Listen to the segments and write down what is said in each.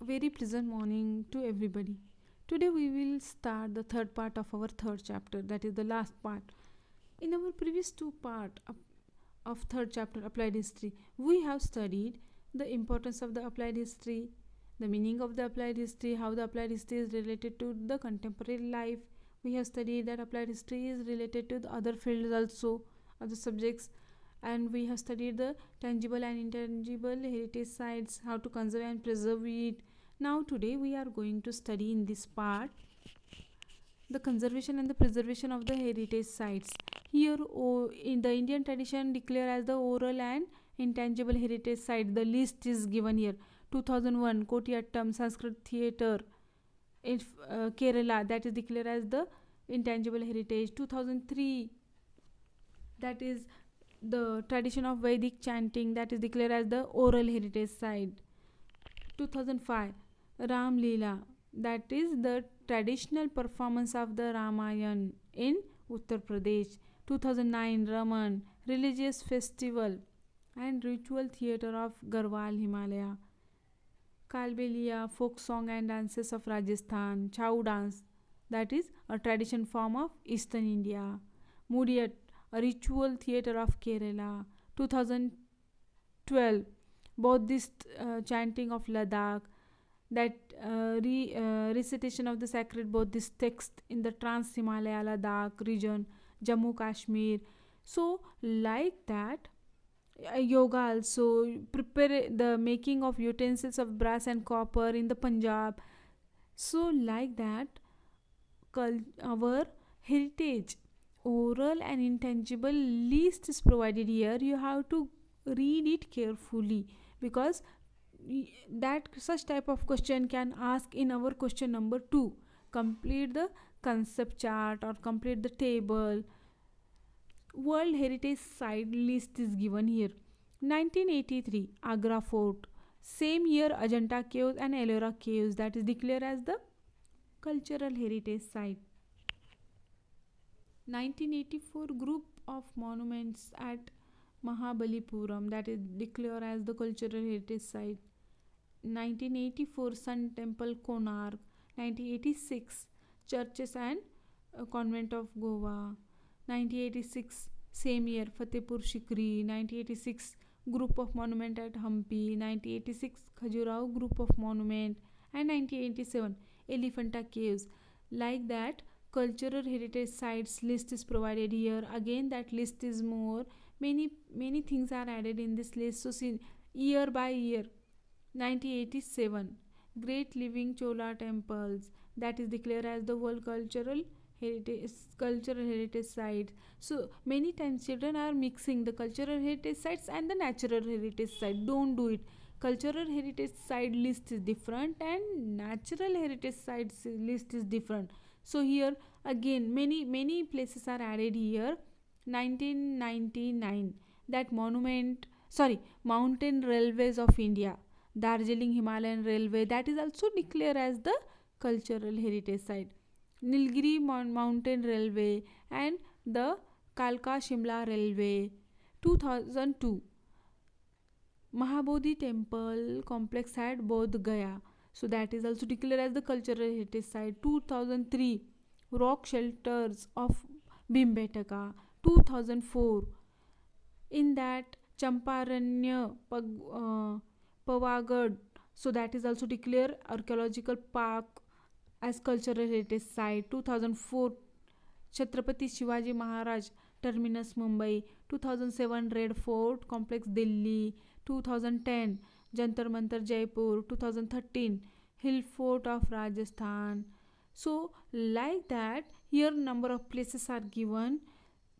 A very pleasant morning to everybody. Today we will start the third part of our third chapter, that is the last part. In our previous two part of third chapter, applied history, we have studied the importance of the applied history, the meaning of the applied history, how the applied history is related to the contemporary life. We have studied that applied history is related to the other fields also, other subjects, and we have studied the tangible and intangible heritage sites, how to conserve and preserve it. Now today we are going to study in this part the conservation and the preservation of the heritage sites. Here, in the Indian tradition declare as the oral and intangible heritage site, the list is given here. 2001 Kotiyattam Sanskrit Theatre in Kerala, that is declared as the intangible heritage. 2003, that is the tradition of Vedic chanting, that is declared as the oral heritage site. 2005 Ram Leela, that is the traditional performance of the Ramayana in Uttar Pradesh. 2009 Raman, religious festival and ritual theatre of Garhwal Himalaya. Kalbelia, folk song and dances of Rajasthan. Chau dance, that is a tradition form of Eastern India. Mudiyat, a ritual theatre of Kerala. 2012 Buddhist chanting of Ladakh, that recitation of the sacred Buddhist text in the Trans Himalaya Ladakh region, Jammu Kashmir. So, like that, yoga also, prepare the making of utensils of brass and copper in the Punjab. So, like that, our heritage, oral and intangible list is provided here. You have to read it carefully, because that such type of question can ask in our question number 2. Complete the concept chart or complete the table. World Heritage Site list is given here. 1983 Agra Fort. Same year Ajanta Caves and Ellora Caves, that is declared as the cultural heritage site. 1984 group of monuments at Mahabalipuram, that is declared as the cultural heritage site. 1984 Sun Temple Konark. 1986 Churches and Convent of Goa. 1986 same year Fatehpur Sikri. 1986 group of monument at Hampi. 1986 Khajuraho group of monument. And 1987 Elephanta Caves. Like that, cultural heritage sites list is provided here. Again, that list is more, many things are added in this list. So see, year by year. 1987 Great Living Chola Temples, that is declared as the World Cultural Heritage Site. So many times children are mixing the cultural heritage sites and the natural heritage site. Don't do it. Cultural heritage site list is different and natural heritage sites list is different. So here again many places are added here. 1999 that Mountain Railways of India, Darjeeling Himalayan Railway, that is also declared as the cultural heritage site. Nilgiri Mountain Railway and the Kalka Shimla Railway. 2002 Mahabodhi Temple complex at Bodh Gaya, so that is also declared as the cultural heritage site. 2003 Rock Shelters of Bhimbetaka. 2004 in that Champaranya Pavagad, so that is also declared archaeological park as cultural heritage site. 2004 Chhatrapati Shivaji Maharaj Terminus Mumbai. 2007 Red Fort Complex Delhi. 2010 Jantar Mantar Jaipur. 2013 Hill Fort of Rajasthan. So like that, here number of places are given.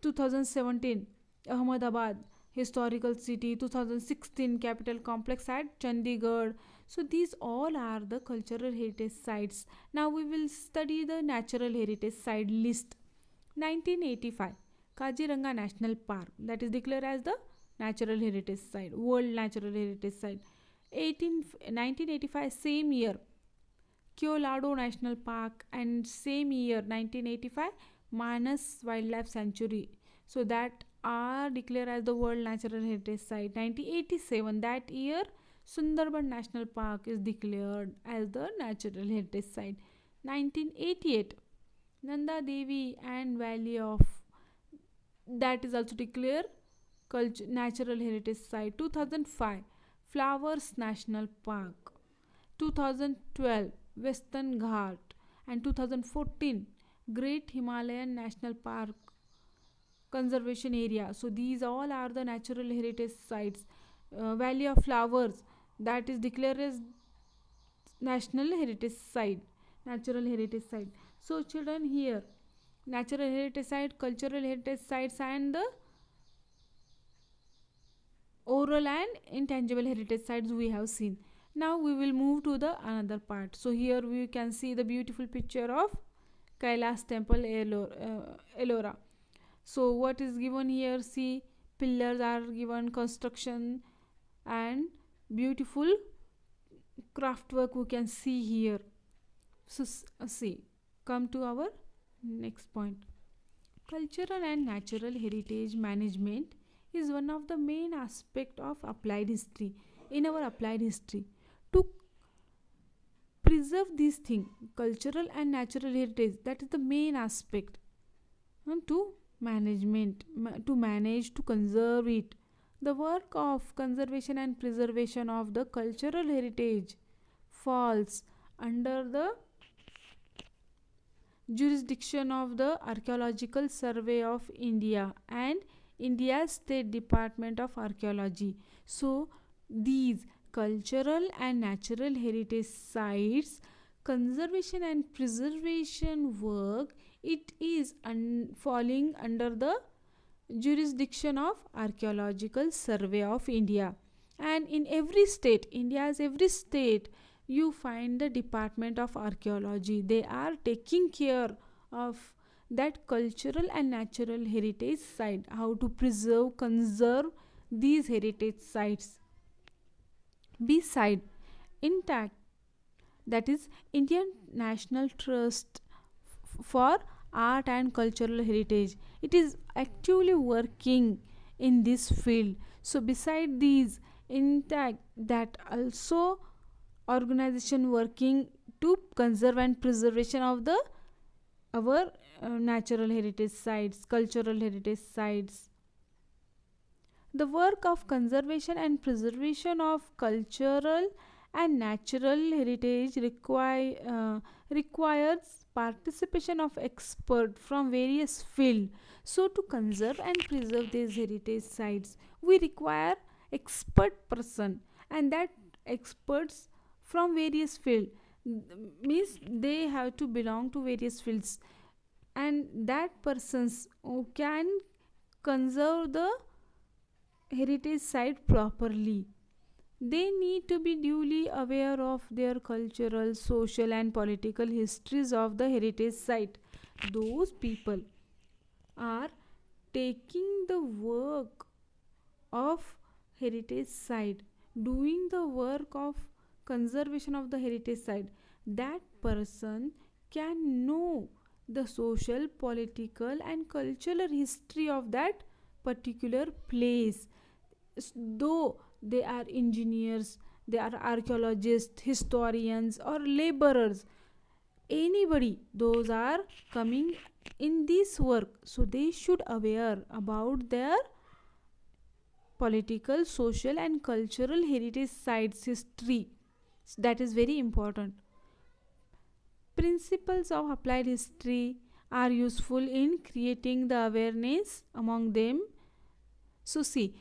2017 Ahmedabad Historical City. 2016 Capital Complex at Chandigarh. So these all are the cultural heritage sites. Now we will study the natural heritage site list. 1985 Kaziranga National Park, that is declared as the natural heritage site, World Natural Heritage Site. 1985 same year Kyolado National Park, and same year 1985 Manas Wildlife Sanctuary, so that are declared as the World Natural Heritage Site. 1987 that year Sundarban National Park is declared as the natural heritage site. 1988, Nanda Devi and Valley of, that is also declared natural heritage site. 2005, Flowers National Park. 2012, Western Ghat. And 2014, Great Himalayan National Park Conservation Area. So these all are the natural heritage sites. Valley of Flowers, that is declared as national heritage site, natural heritage site. So children, here natural heritage site, cultural heritage sites, and the oral and intangible heritage sites we have seen. Now we will move to the another part. So here we can see the beautiful picture of Kailas temple, Ellora. So what is given here? See, pillars are given, construction and beautiful craft work we can see here. So see, come to our next point. Cultural and natural heritage management is one of the main aspect of applied history. In our applied history, to preserve these things, cultural and natural heritage, that is the main aspect. And to management, to manage, to conserve it. The work of conservation and preservation of the cultural heritage falls under the jurisdiction of the Archaeological Survey of India and India's State Department of Archaeology. So these cultural and natural heritage sites conservation and preservation work, it is falling under the jurisdiction of Archaeological Survey of India. And in every state, India's every state, you find the Department of Archaeology. They are taking care of that cultural and natural heritage site, how to preserve, conserve these heritage sites. Beside intact, that is Indian National Trust for Art and Cultural Heritage, it is actively working in this field. So beside these intact, that also organization working to conserve and preservation of the our natural heritage sites, cultural heritage sites. The work of conservation and preservation of cultural and natural heritage requires participation of experts from various fields. So to conserve and preserve these heritage sites, we require expert person, and that experts from various fields, means they have to belong to various fields, and that persons who can conserve the heritage site properly. They need to be duly aware of their cultural, social, and political histories of the heritage site. Those people are taking the work of heritage site, doing the work of conservation of the heritage site. That person can know the social, political, and cultural history of that particular place. Though they are engineers, they are archaeologists, historians, or laborers, anybody, those are coming in this work, so they should aware about their political, social, and cultural heritage sites history. That is very important. Principles of applied history are useful in creating the awareness among them. So see,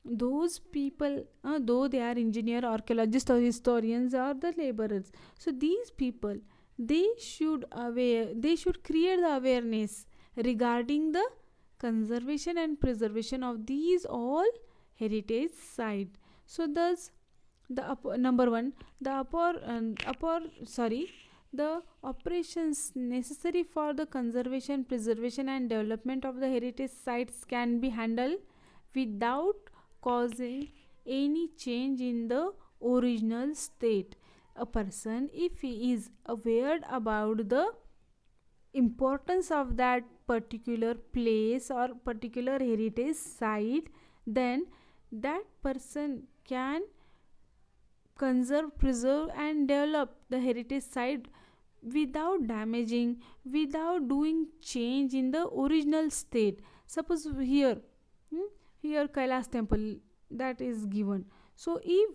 those people, though they are engineer, archaeologists, or historians, or the laborers, so these people, they should create the awareness regarding the conservation and preservation of these all heritage sites. So thus number one, the operations necessary for the conservation, preservation, and development of the heritage sites can be handled without causing any change in the original state. A person, if he is aware about the importance of that particular place or particular heritage site, then that person can conserve, preserve, and develop the heritage site without damaging, without doing change in the original state. Suppose here, hmm, here Kailas temple that is given. So if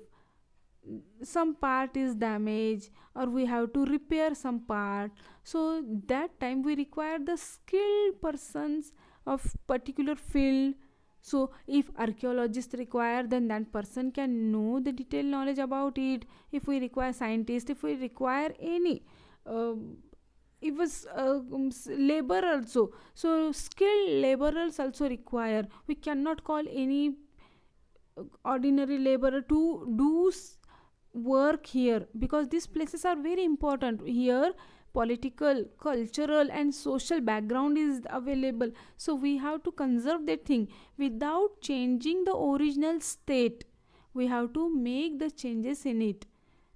some part is damaged or we have to repair some part, so that time we require the skilled persons of particular field. So if archaeologists require, then that person can know the detailed knowledge about it. If we require scientists, if we require any uh, it was labor also, so skilled laborers also require. We cannot call any ordinary laborer to do work here, because these places are very important. Here political, cultural, and social background is available, so we have to conserve that thing without changing the original state. We have to make the changes in it,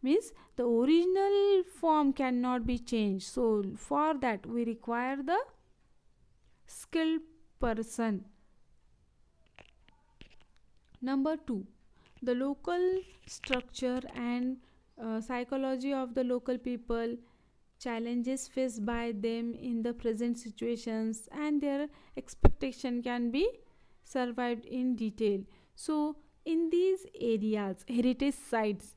means the original form cannot be changed. So for that we require the skilled person. Number 2, the local structure and psychology of the local people, challenges faced by them in the present situations, and their expectation can be survived in detail. So in these areas, heritage sites,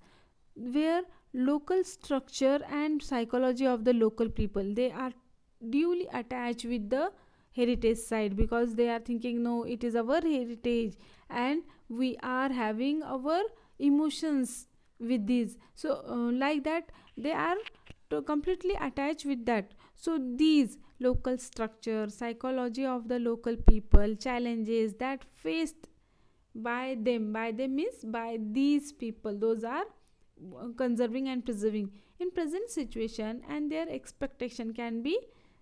where local structure and psychology of the local people, they are duly attached with the heritage site, because they are thinking, no, it is our heritage and we are having our emotions with this. So like that, they are completely attached with that. So these local structure, psychology of the local people, challenges that faced by them means by these people, those are conserving and preserving in present situation, and their expectation can be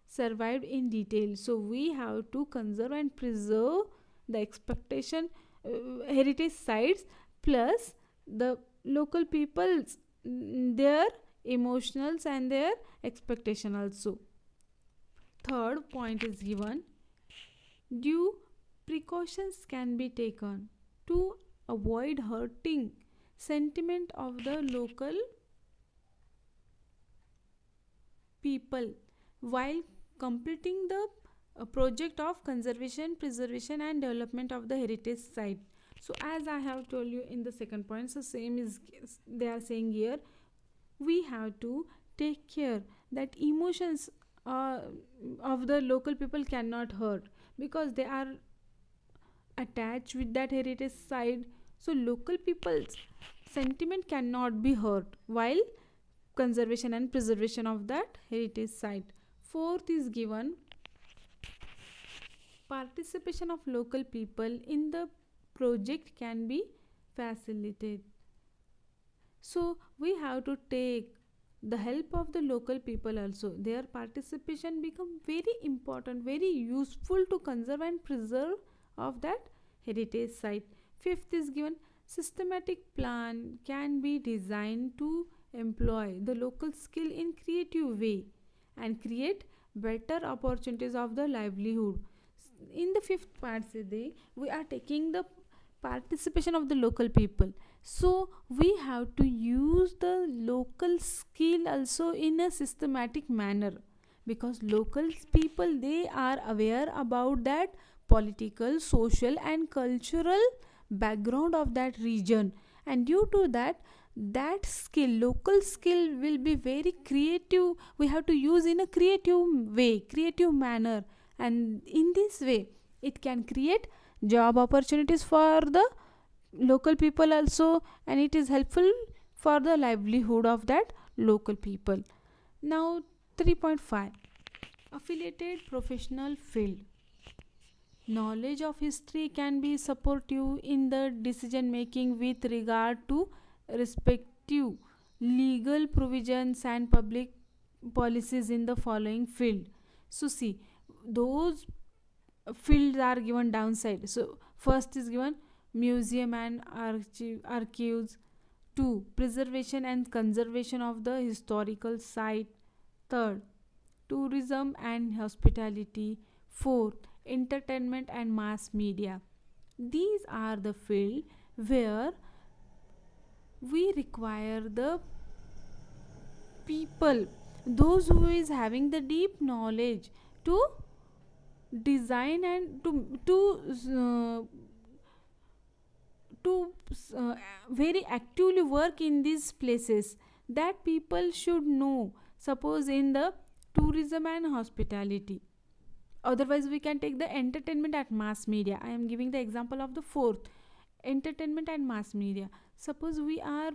survived in detail. So we have to conserve and preserve the expectation, heritage sites, plus the local people's their emotionals and their expectation also. Third point is given, due precautions can be taken to avoid hurting sentiment of the local people while completing the project of conservation, preservation, and development of the heritage site. So as I have told you in the second point, so same is they are saying here, we have to take care that emotions uh, of the local people cannot hurt, because they are attached with that heritage site. So local people's sentiment cannot be hurt while conservation and preservation of that heritage site. Fourth is given, participation of local people in the project can be facilitated. So we have to take the help of the local people also. Their participation become very important, very useful to conserve and preserve of that heritage site. Fifth is given, systematic plan can be designed to employ the local skill in creative way and create better opportunities of the livelihood. In the fifth part, we are taking the participation of the local people. So we have to use the local skill also in a systematic manner, because local people, they are aware about that political, social, and cultural background of that region, and due to that, that skill, local skill, will be very creative. We have to use in a creative way, creative manner, and in this way it can create job opportunities for the local people also, and it is helpful for the livelihood of that local people. Now 3.5, affiliated professional field, knowledge of history can be supportive in the decision making with regard to respective legal provisions and public policies in the following field. So see, those fields are given downside. So first is given museum and archives. 2, preservation and conservation of the historical site. Third, tourism and hospitality. Fourth, entertainment and mass media. These are the field where we require the people, those who is having the deep knowledge to design and to very actively work in these places, that people should know, suppose in the tourism and hospitality. Otherwise we can take the entertainment and mass media. I am giving the example of the fourth, entertainment and mass media. Suppose we are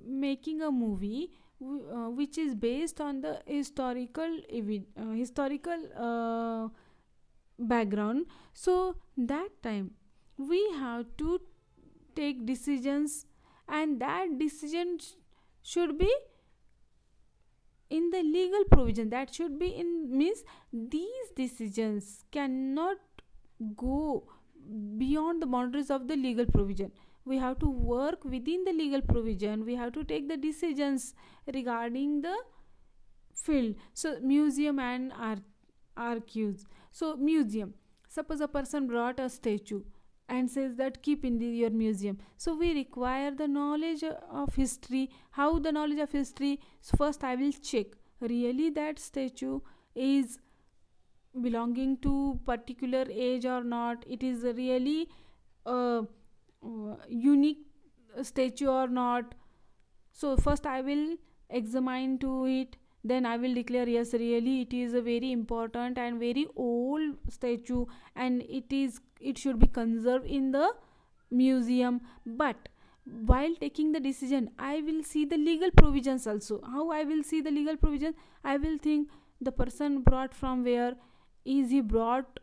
making a movie which is based on the historical background. So that time we have to take decisions, and that decision should be in the legal provision, that should be in means these decisions cannot go beyond the boundaries of the legal provision. We have to work within the legal provision, we have to take the decisions regarding the field. So museum and archives. So museum, suppose a person brought a statue and says that keep in your museum. So we require the knowledge of history. How the knowledge of history? So first I will check really that statue is belonging to particular age or not, it is really a unique statue or not. So first I will examine to it, then I will declare yes, really it is a very important and very old statue, and it should be conserved in the museum. But while taking the decision, I will see the legal provisions also. How I will see the legal provision? I will think the person brought from where, is he brought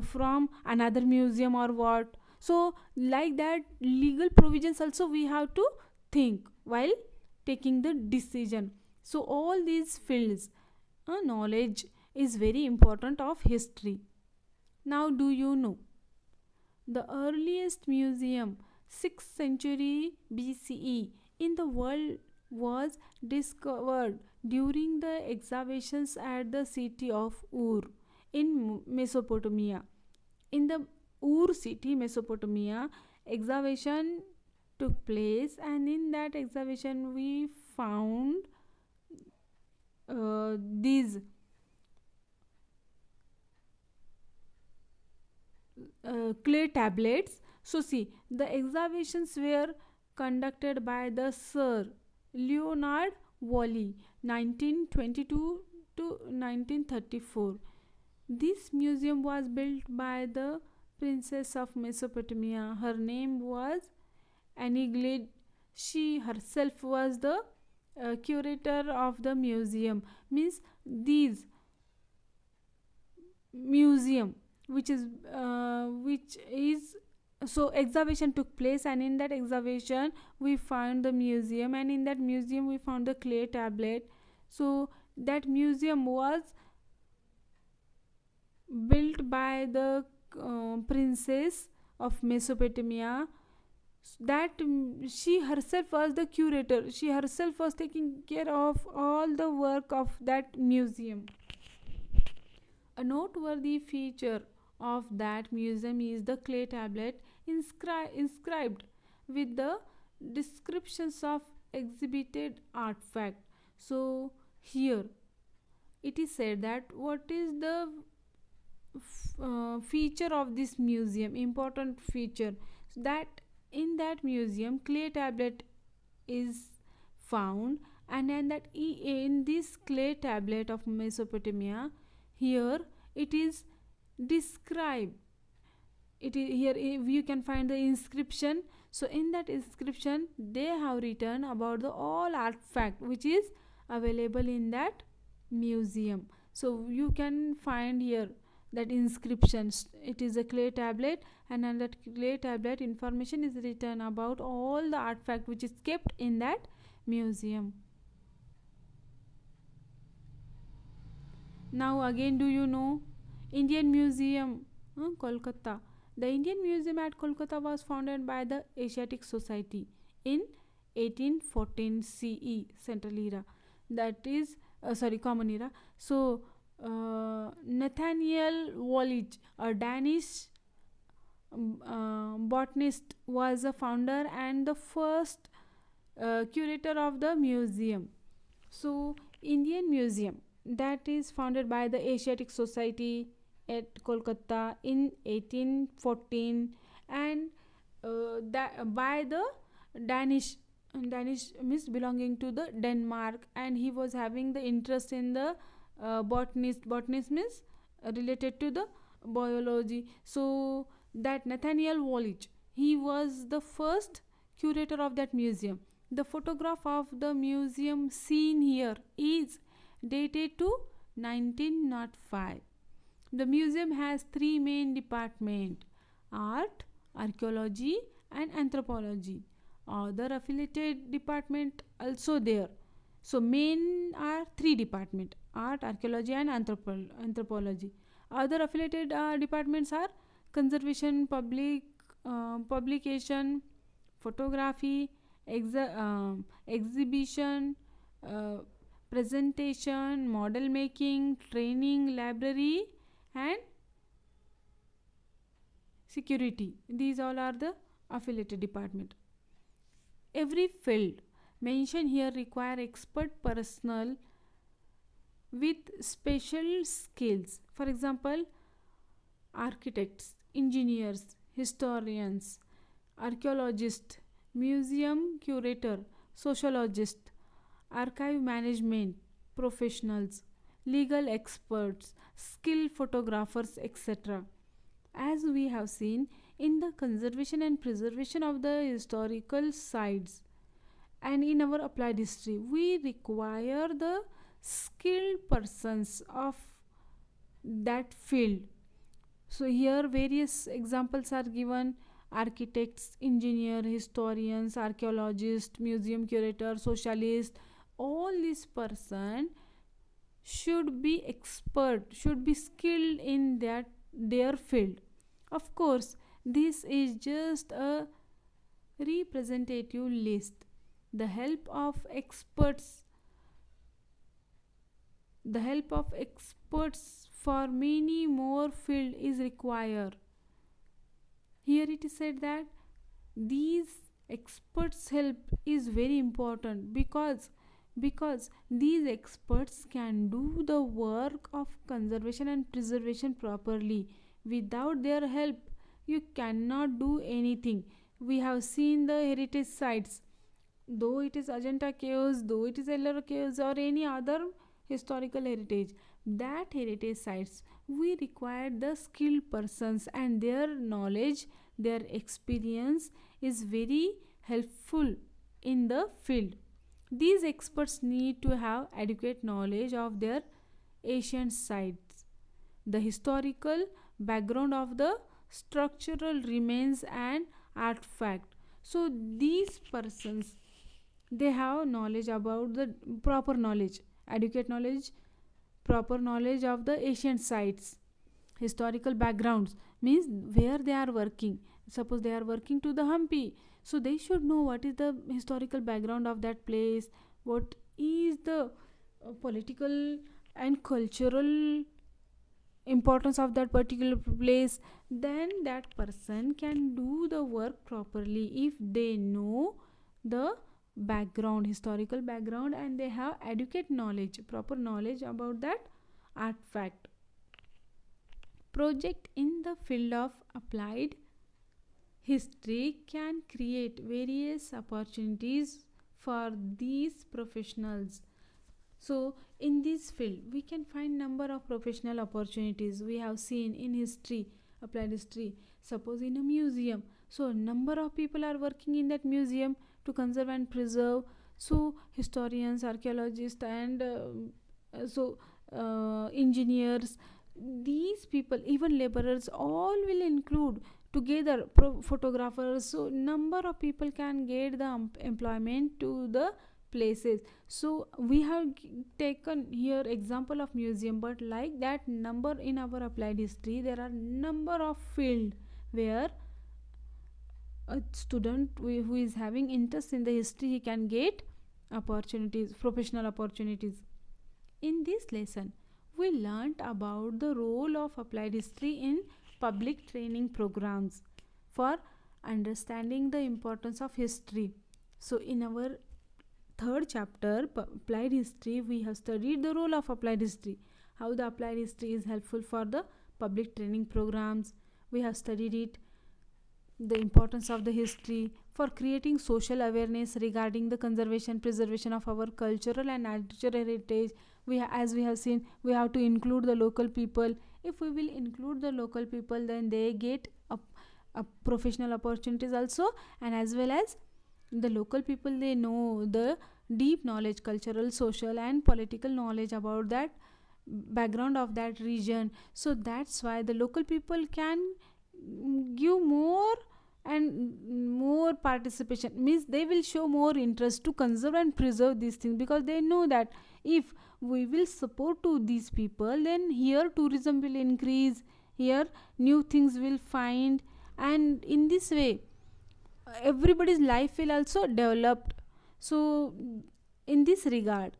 from another museum or what. So like that legal provisions also we have to think while taking the decision. So all these fields knowledge is very important of history. Now do you know the earliest museum 6th century BCE in the world was discovered during the excavations at the city of Ur in Mesopotamia. In the Ur city, Mesopotamia, excavation took place, and in that excavation we found these clay tablets. So see, the excavations were conducted by the Sir Leonard Woolley, 1922 to 1934. This museum was built by the Princess of Mesopotamia. Her name was Aniglid. She herself was the curator of the museum. Means these museum which is so excavation took place, and in that excavation we found the museum, and in that museum we found the clay tablet. So that museum was built by the princess of Mesopotamia, that she herself was the curator, she herself was taking care of all the work of that museum. A noteworthy feature of that museum is the clay tablet inscribed with the descriptions of exhibited artifact. So here it is said that what is the feature of this museum, important feature, so that in that museum clay tablet is found, and then that in this clay tablet of Mesopotamia, here it is described, it is here you can find the inscription. So in that inscription they have written about the all artifact which is available in that museum. So you can find here that inscriptions, it is a clay tablet, and on that clay tablet information is written about all the artifact which is kept in that museum. Now again, do you know Indian Museum, Kolkata? The Indian Museum at Kolkata was founded by the Asiatic Society in 1814 CE, Central Era. That is Common Era. So Nathaniel Wallich, a Danish botanist, was a founder and the first curator of the museum. So, Indian Museum, that is founded by the Asiatic Society at Kolkata in 1814, and that by the Danish. Danish means belonging to the Denmark, and he was having the interest in the botanist. Botanist means related to the biology. So that Nathaniel Wallich, he was the first curator of that museum. The photograph of the museum seen here is dated to 1905. The museum has three main departments: art, archaeology, and anthropology. Other affiliated department also there. So main are three department: art, archaeology, and anthropology. Other affiliated departments are conservation, publication, photography, exhibition, uh, presentation, model making, training, library, and security. These all are the affiliated department. Every field mentioned here require expert personnel with special skills. For example, architects, engineers, historians, archaeologists, museum curator, sociologist, archive management professionals, legal experts, skilled photographers, etc. As we have seen in the conservation and preservation of the historical sites and in our applied history, we require the skilled persons of that field. So here various examples are given: architects, engineer, historians, archaeologists, museum curator, socialist. All these person should be expert, should be skilled in that their field. Of course, this is just a representative list. The help of experts, the help of experts for many more field is required. Here it is said that these experts help is very important because these experts can do the work of conservation and preservation properly. Without their help, you cannot do anything. We have seen the heritage sites, though it is Ajanta caves, though it is Ellora caves, or any other historical heritage. That heritage sites, we require the skilled persons, and their knowledge, their experience is very helpful in the field. These experts need to have adequate knowledge of their ancient sites, the historical background of the structural remains and artifact. So these persons, they have knowledge about the proper knowledge, adequate knowledge, proper knowledge of the ancient sites. Historical backgrounds means where they are working. Suppose they are working to the Hampi, so they should know what is the historical background of that place, what is the political and cultural importance of that particular place. Then that person can do the work properly if they know the background, historical background, and they have adequate knowledge, proper knowledge about that artifact. Project in the field of applied history can create various opportunities for these professionals. So in this field we can find number of professional opportunities. We have seen in history, applied history, suppose in a museum, so number of people are working in that museum to conserve and preserve. So historians, archaeologists, and engineers, these people, even laborers, all will include together photographers. So number of people can get the employment to the places. So we have taken here example of museum, but like that number in our applied history, there are number of field where a student who is having interest in the history, he can get opportunities, professional opportunities. In this lesson we learnt about the role of applied history in public training programs for understanding the importance of history. So in our third chapter, applied history, we have studied the role of applied history, how the applied history is helpful for the public training programs. We have studied it, the importance of the history for creating social awareness regarding the conservation preservation of our cultural and natural heritage. As we have seen, we have to include the local people. If we will include the local people, then they get a professional opportunities also, and as well as the local people, they know the deep knowledge, cultural, social and political knowledge about that background of that region. So that's why the local people can give more and more participation, means they will show more interest to conserve and preserve these things, because they know that if we will support to these people, then here tourism will increase, here new things will find, and in this way everybody's life will also develop. So in this regard,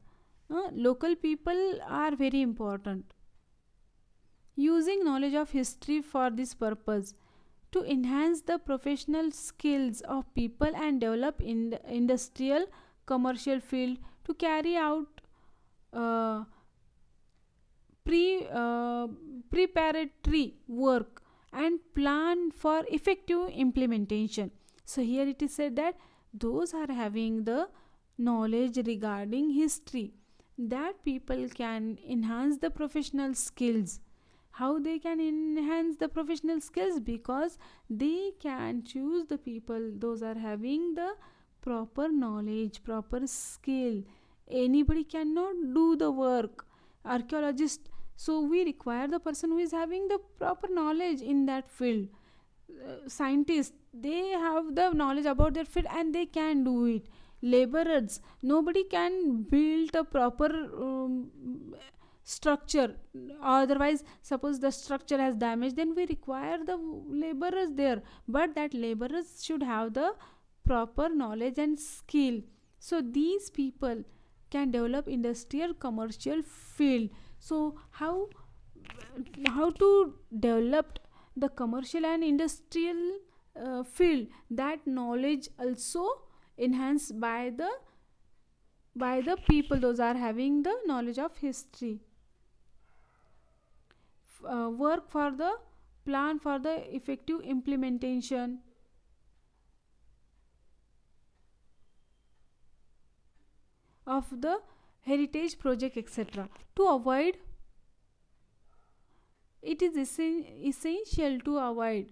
local people are very important. Using knowledge of history for this purpose to enhance the professional skills of people and develop in the industrial commercial field to carry out uh, preparatory work and plan for effective implementation. So here it is said that those are having the knowledge regarding history, that people can enhance the professional skills. How they can enhance the professional skills? Because they can choose the people, those are having the proper knowledge, proper skill. Anybody cannot do the work. Archaeologist, so we require the person who is having the proper knowledge in that field. Scientists, they have the knowledge about their field and they can do it. Laborers, nobody can build a proper structure, otherwise suppose the structure has damage, then we require the laborers there, but that laborers should have the proper knowledge and skill. So these people can develop industrial commercial field. So how to develop the commercial and industrial field? That knowledge also enhanced by the people, those are having the knowledge of history. Work for the plan for the effective implementation of the heritage project, etc. To avoid, it is essential to avoid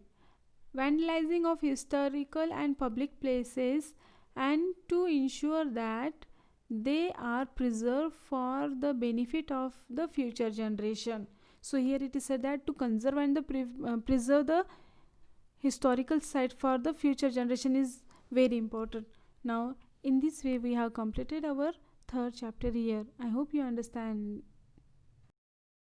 vandalizing of historical and public places, and to ensure that they are preserved for the benefit of the future generation. So here it is said that to conserve and preserve the historical site for the future generation is very important. Now in this way we have completed our third chapter here. I hope you understand